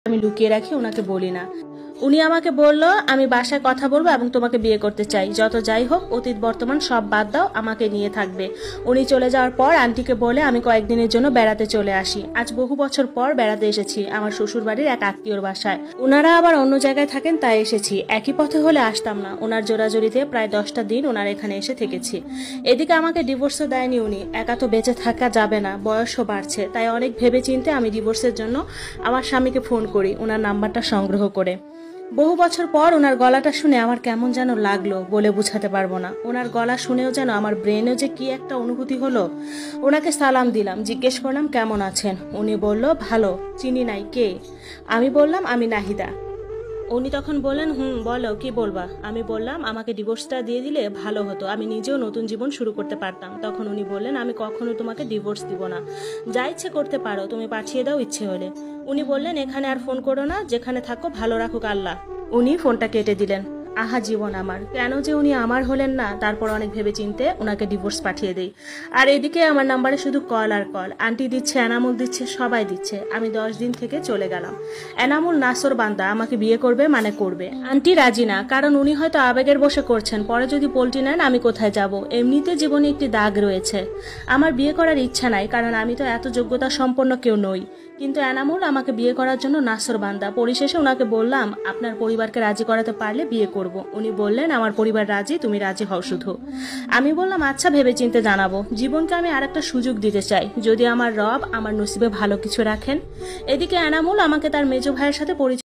আমি লুকিয়ে রাখি, ওনাকে বলি না। উনি আমাকে বলল আমি বাসায় কথা বলবো এবং তোমাকে বিয়ে করতে চাই। যত যাই হোক অতীত বর্তমান সব বাদ দাও, আমাকে নিয়ে থাকবে। উনি চলে যাওয়ার পর আন্টিকে বলে আমি কয়েকদিনের জন্য বেড়াতে চলে আসি। আজ বহু বছর পর বেড়াতে এসেছি আমার শ্বশুর বাড়ির এক আত্মীয়র বাসায়। ওনারা আবার অন্য জায়গায় থাকেন, তাই এসেছি। একই পথে হলে আসতাম না। ওনার জোরাজোরিতে প্রায় 10টা দিন ওনার এখানে এসে থেকেছি। এদিকে আমাকে ডিভোর্সও দেয়নি উনি। একা তো বেঁচে থাকা যাবে না, বয়সও বাড়ছে, তাই অনেক ভেবে চিন্তে আমি ডিভোর্সের জন্য আমার স্বামীকে ফোন করি, ওনার নাম্বারটা সংগ্রহ করে। বহু বছর পর ওনার গলাটা শুনে আমার কেমন যেন লাগলো, বলে বুঝাতে পারবো না। ওনার গলা শুনেও যেন আমার ব্রেনেও যে কি একটা অনুভূতি হলো। ওনাকে সালাম দিলাম, জিজ্ঞেস করলাম কেমন আছেন। উনি বলল ভালো। চিনি নাই, কে? আমি বললাম আমি নাহিদা। উনি তখন বললেন বলো কি বলবা। আমি বললাম আমাকে ডিভোর্সটা দিয়ে দিলে ভালো হতো, আমি নিজেও নতুন জীবন শুরু করতে পারতাম। তখন উনি বললেন আমি কখনো তোমাকে ডিভোর্স দিব না, যা ইচ্ছে করতে পারো, তুমি পাঠিয়ে দাও ইচ্ছে হলে। উনি বললেন এখানে আর ফোন করো না, যেখানে থাকো ভালো রাখুক আল্লাহ। উনি ফোনটা কেটে দিলেন। আহা জীবন আমার, কেন যে উনি আমার হলেন না। তারপর অনেক ভেবে চিনতে ওনাকে ডিভোর্স পাঠিয়ে দেই। আর এদিকে আমার নাম্বারে শুধু কল আর কল। আন্টি দিচ্ছে, এনামুল দিচ্ছে, সবাই দিচ্ছে। আমি 10 দিন থেকে চলে গেলাম। এনামুল নাসর বান্দা, আমাকে বিয়ে করবে মানে করবে। আন্টি রাজি না, কারণ উনি হয়তো আবেগের বসে করছেন, পরে যদি পোল্টি নেন আমি কোথায় যাব। এমনিতে জীবনে একটি দাগ রয়েছে। আমার বিয়ে করার ইচ্ছা নাই, কারণ আমি তো এত যোগ্যতা সম্পন্ন কেউ নই। কিন্তু এনামুল আমাকে বিয়ে করার জন্য নাসর বান্দা। পরিশেষে ওনাকে বললাম আপনার পরিবারকে রাজি করাতে পারলে বিয়ে করব। উনি বললেন আমার পরিবার রাজি, তুমি রাজি হও শুধু। আমি বললাম আচ্ছা, ভেবে চিন্তে জানাবো। জীবনকে আমি আরেকটা সুযোগ দিতে চাই, যদি আমার রব আমার নসিবে ভালো কিছু রাখেন। এদিকে এনামুল আমাকে তার মেজো ভাইয়ের সাথে পরিচয়